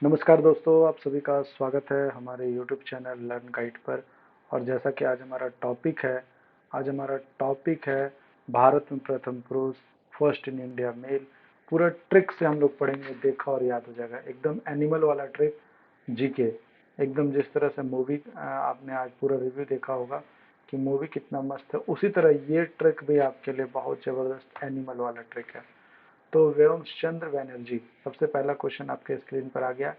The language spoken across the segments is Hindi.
नमस्कार दोस्तों, आप सभी का स्वागत है हमारे यूट्यूब चैनल लर्न गाइड पर। और जैसा कि आज हमारा टॉपिक है भारत में प्रथम पुरुष, फर्स्ट इन इंडिया मेल। पूरा ट्रिक से हम लोग पढ़ेंगे, देखा और याद हो जाएगा। एकदम एनिमल वाला ट्रिक, जीके। एकदम जिस तरह से मूवी आपने आज पूरा रिव्यू देखा होगा कि मूवी कितना मस्त है, उसी तरह ये ट्रिक भी आपके लिए बहुत ज़बरदस्त एनिमल वाला ट्रिक है। तो व्योमश चंद्र बनर्जी, सबसे पहला क्वेश्चन आपके स्क्रीन पर आ गया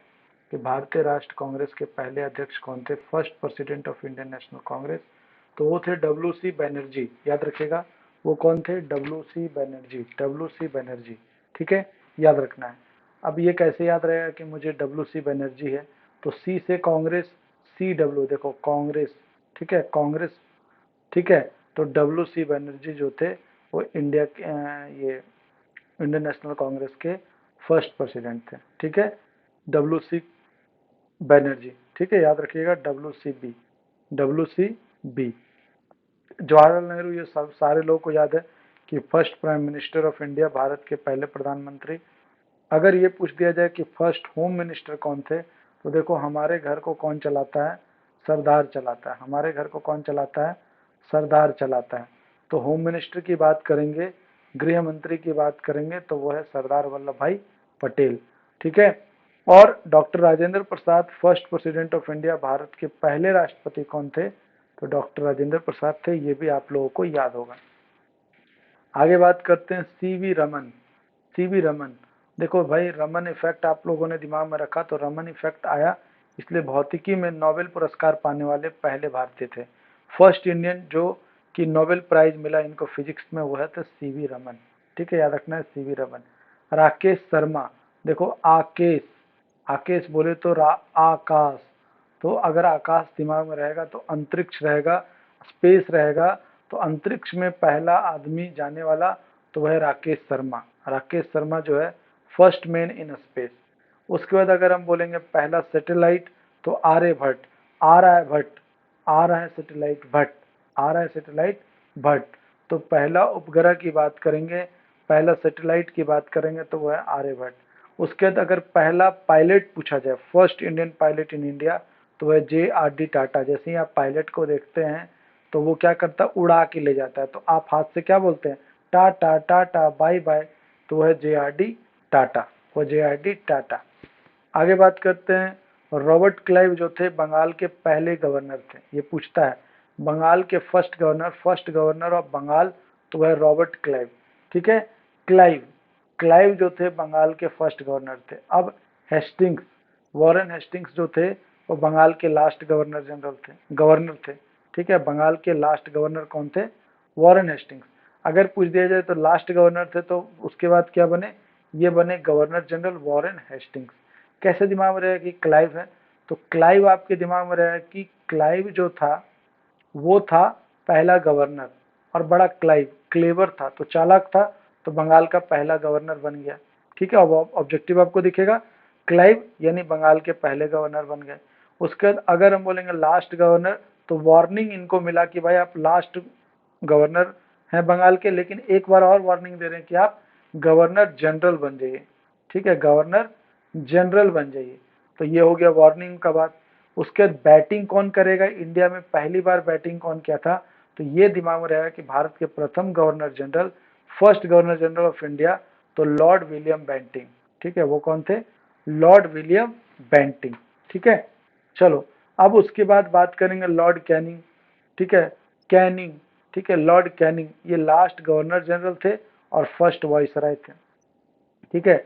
कि भारतीय राष्ट्र कांग्रेस के पहले अध्यक्ष कौन थे, first president of Indian national Congress. तो वो थे डब्ल्यू सी बनर्जी, याद रखिएगा। वो कौन थे? W C Banerjee. ठीक है, याद रखना है। अब ये कैसे याद रहेगा कि मुझे डब्ल्यू सी बनर्जी है? तो सी से कांग्रेस, सी डब्ल्यू, देखो कांग्रेस, ठीक है, कांग्रेस, ठीक है। तो डब्ल्यू सी बनर्जी जो थे वो इंडिया के ये इंडियन नेशनल कांग्रेस के फर्स्ट प्रेसिडेंट थे। ठीक है, डब्ल्यू सी बनर्जी, ठीक है, याद रखिएगा। W C B. Jawaharlal Nehru, ये सब सारे लोगों को याद है कि first prime minister of India, Bharat के पहले प्रधानमंत्री। अगर ये पूछ दिया जाए कि फर्स्ट होम मिनिस्टर कौन थे, तो देखो हमारे घर को कौन चलाता है? सरदार चलाता है। हमारे घर को कौन चलाता है? सरदार चलाता है। तो होम मिनिस्टर की बात करेंगे, गृह मंत्री की बात करेंगे, तो वो है सरदार वल्लभ भाई पटेल। ठीक है। और doctor Rajendra Prasad, first president of India, Bharat के पहले राष्ट्रपति कौन थे? तो डॉक्टर राजेंद्र प्रसाद थे। ये भी आप लोगों को याद होगा। आगे बात करते हैं सीवी रमन। सीवी रमन, देखो भाई, रमन इफेक्ट आप लोगों ने दिमाग में रखा तो रमन इफेक्ट आया, इसलिए भौतिकी में नोबेल पुरस्कार पाने वाले पहले भारतीय थे। फर्स्ट इंडियन जो कि नोबेल प्राइज मिला इनको फिजिक्स में, वो है तो सीवी रमन। ठीक है, याद रखना है, सीवी रमन। राकेश शर्मा, देखो आकेश, आकेश बोले तो आकाश, तो अगर आकाश दिमाग में रहेगा तो अंतरिक्ष रहेगा, स्पेस रहेगा। तो अंतरिक्ष में पहला आदमी जाने वाला तो वह राकेश शर्मा। राकेश शर्मा जो है फर्स्ट मैन इन स्पेस। उसके बाद अगर हम बोलेंगे पहला सैटेलाइट, तो आर्यभट्ट। आ रहा है भट्ट, आ रहा है सैटेलाइट भट्ट, आ रहा है सैटेलाइट भट्ट। तो पहला उपग्रह की बात करेंगे, पहला सैटेलाइट की बात करेंगे तो वह है आर्यभट्ट। उसके बाद अगर पहला पायलट पूछा जाए, first Indian pilot in India, तो वह JRD टाटा। जैसे ही आप पायलट को देखते हैं तो वो क्या करता है? उड़ा के ले जाता है। तो आप हाथ से क्या बोलते हैं? Tata Tata bye bye. तो वह JRD टाटा, वो JRD टाटा। आगे बात करते हैं, रॉबर्ट क्लाइव जो थे बंगाल के पहले गवर्नर थे। ये पूछता है बंगाल के फर्स्ट गवर्नर ऑफ बंगाल, तो वह रॉबर्ट क्लाइव। ठीक है, क्लाइव, क्लाइव जो थे बंगाल के फर्स्ट गवर्नर थे। अब हेस्टिंग्स, वॉरेन हेस्टिंग्स जो थे वो बंगाल के लास्ट गवर्नर थे। ठीक है, बंगाल के लास्ट गवर्नर कौन थे? Warren Hastings. अगर पूछ दिया जाए तो लास्ट गवर्नर थे, तो उसके बाद क्या बने? ये बने गवर्नर जनरल वॉरेन हेस्टिंग्स। कैसे दिमाग में रहेगा कि क्लाइव है? तो क्लाइव आपके दिमाग में रहेगा कि क्लाइव जो था वो था पहला गवर्नर, और बड़ा क्लाइव क्लेवर था, तो चालाक था, तो बंगाल का पहला गवर्नर बन गया। ठीक है, अब ऑब्जेक्टिव आपको दिखेगा, क्लाइव यानी बंगाल के पहले गवर्नर बन गए। उसके बाद अगर हम बोलेंगे लास्ट गवर्नर, तो वार्निंग इनको मिला कि भाई आप लास्ट गवर्नर हैं बंगाल के, लेकिन एक बार और वार्निंग दे रहे हैं कि आप गवर्नर जनरल बन जाइए। ठीक है, गवर्नर जनरल बन जाइए। तो ये हो गया वार्निंग का बात। उसके बाद बैटिंग कौन करेगा? इंडिया में पहली बार बैटिंग कौन किया था? तो ये दिमाग में रहेगा कि भारत के प्रथम governor general, first governor general of India, तो लॉर्ड विलियम बेंटिंग। ठीक है, वो कौन थे? Lord William Bentinck. ठीक है, चलो अब उसके बाद बात करेंगे लॉर्ड कैनिंग। ठीक है, कैनिंग, ठीक है, लॉर्ड कैनिंग ये लास्ट गवर्नर जनरल थे और फर्स्ट वाइसराय थे। ठीक है,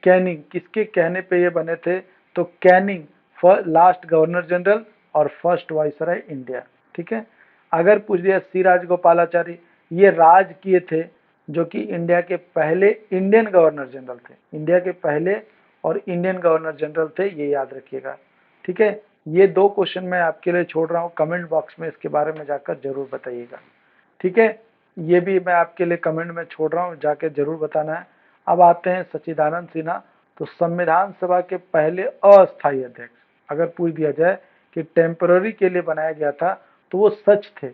कैनिंग किसके कहने पे ये बने थे? तो कैनिंग लास्ट गवर्नर जनरल और फर्स्ट वाइसराय इंडिया। ठीक है, अगर पूछ दिया सी राजगोपालाचारी, ये राज किए थे जो कि इंडिया के पहले इंडियन गवर्नर जनरल थे। इंडिया के पहले और इंडियन गवर्नर जनरल थे, ये याद रखिएगा। ठीक है, ये दो क्वेश्चन मैं आपके लिए छोड़ रहा हूँ, कमेंट बॉक्स में इसके बारे में जाकर जरूर बताइएगा। ठीक है, ये भी मैं आपके लिए कमेंट में छोड़ रहा हूँ, जाके जरूर बताना है। अब आते हैं सच्चिदानंद सिन्हा, तो संविधान सभा के पहले अस्थायी अध्यक्ष। अगर पूछ दिया जाए कि टेम्पररी के लिए बनाया गया था, तो वो सच थे,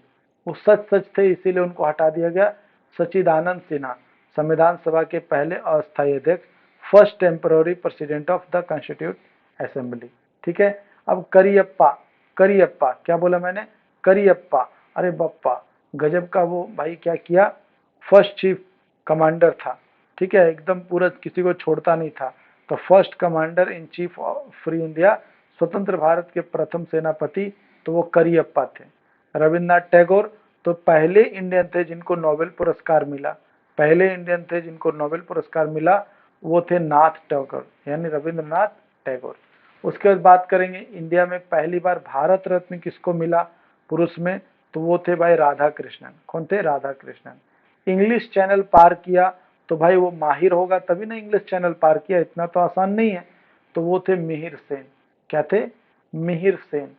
वो सच थे, इसीलिए उनको हटा दिया गया। सच्चिदानंद सिन्हा संविधान सभा के पहले अस्थायी अध्यक्ष, first temporary president of the constitute assembly. ठीक है, अब करियप्पा, करियप्पा क्या बोला मैंने, करियप्पा, अरे बप्पा गजब का वो भाई क्या किया, फर्स्ट चीफ कमांडर था। ठीक है, एकदम पूरा किसी को छोड़ता नहीं था। तो first commander in chief of free India, स्वतंत्र भारत के प्रथम सेनापति, तो वो करियप्पा थे। रविन्द्रनाथ टैगोर तो पहले इंडियन थे जिनको नोबेल पुरस्कार मिला, पहले इंडियन थे जिनको नोबेल पुरस्कार मिला, वो थे नाथ टैगोर, यानी रविंद्रनाथ टैगोर। उसके बाद बात करेंगे इंडिया में पहली बार भारत रत्न किसको मिला पुरुष में, तो वो थे भाई राधा कृष्णन। कौन थे, राधा कृष्णन। इंग्लिश चैनल पार किया तो भाई वो माहिर होगा तभी ना इंग्लिश चैनल पार किया, इतना तो आसान नहीं है। तो वो थे मिहिर सेन। क्या थे, मिहिर सेन,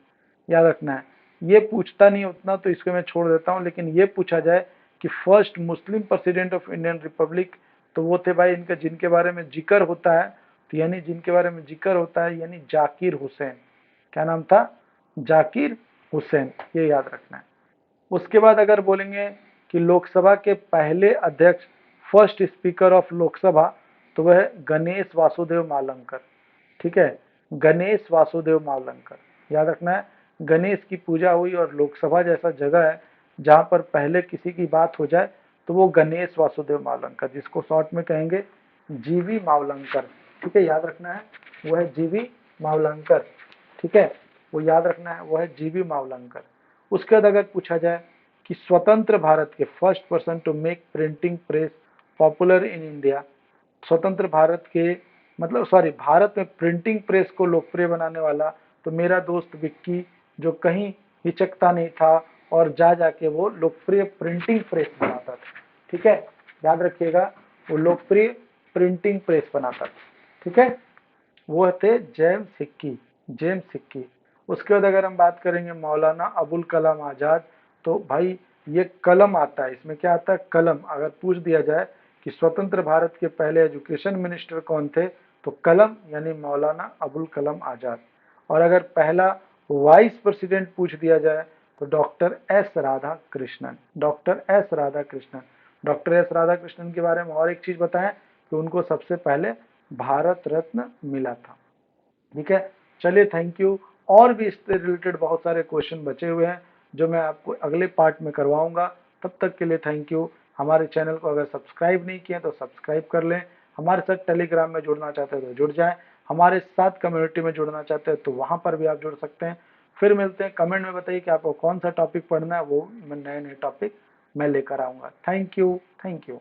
याद रखना है। ये पूछता नहीं उतना तो इसको मैं छोड़ देता हूँ, लेकिन ये पूछा जाए कि first Muslim president of Indian Republic, तो वो थे भाई इनका जिनके बारे में जिक्र होता है, तो यानी जिनके बारे में जिक्र होता है यानी जाकिर हुसैन। क्या नाम था, जाकिर हुसैन, ये याद रखना है। उसके बाद अगर बोलेंगे कि लोकसभा के पहले अध्यक्ष, फर्स्ट स्पीकर ऑफ लोकसभा, तो वह गणेश वासुदेव मावलंकर। ठीक है, गणेश वासुदेव मावलंकर, याद रखना है। गणेश की पूजा हुई और लोकसभा जैसा जगह है जहां पर पहले किसी की बात हो जाए तो वो गणेश वासुदेव मावलंकर, जिसको शॉर्ट में कहेंगे जीवी मावलंकर। ठीक है, याद रखना है, वो है जीवी मावलंकर। ठीक है, वो याद रखना है, वो है जीवी मावलंकर। उसके बाद अगर पूछा जाए कि स्वतंत्र भारत के first person to make printing press popular in India, स्वतंत्र भारत के मतलब सॉरी भारत में प्रिंटिंग प्रेस को लोकप्रिय बनाने वाला, तो मेरा दोस्त विक्की, जो कहीं हिचकता नहीं था और जा जाके वो लोकप्रिय प्रिंटिंग प्रेस बनाता था। ठीक है, याद रखिएगा, वो लोकप्रिय प्रिंटिंग प्रेस बनाता था। ठीक है, वो थे जेम्स हिक्की, जेम्स हिक्की। उसके बाद अगर हम बात करेंगे मौलाना अबुल कलाम आजाद, तो भाई ये कलम आता है, इसमें क्या आता है, कलम। अगर पूछ दिया जाए कि स्वतंत्र भारत के पहले एजुकेशन मिनिस्टर कौन थे, तो कलम यानी मौलाना अबुल कलाम आजाद। और अगर पहला वाइस प्रेसिडेंट पूछ दिया जाए तो doctor S Radha Krishnan, doctor S Radha Krishnan. Doctor S Radha Krishnan के बारे में और एक चीज बताएं कि उनको सबसे पहले भारत रत्न मिला था। ठीक है, चलिए थैंक यू। और भी इससे रिलेटेड बहुत सारे क्वेश्चन बचे हुए हैं जो मैं आपको अगले पार्ट में करवाऊंगा। तब तक के लिए थैंक यू। हमारे चैनल को अगर सब्सक्राइब नहीं किया तो सब्सक्राइब कर लें। हमारे साथ टेलीग्राम में जुड़ना चाहते हैं तो जुड़ जाएं। हमारे साथ कम्युनिटी में जुड़ना चाहते हैं तो वहां पर भी आप जुड़ सकते हैं। फिर मिलते हैं, कमेंट में बताइए कि आपको कौन सा टॉपिक पढ़ना है, वो नए नए टॉपिक मैं लेकर आऊंगा। Thank you, thank you.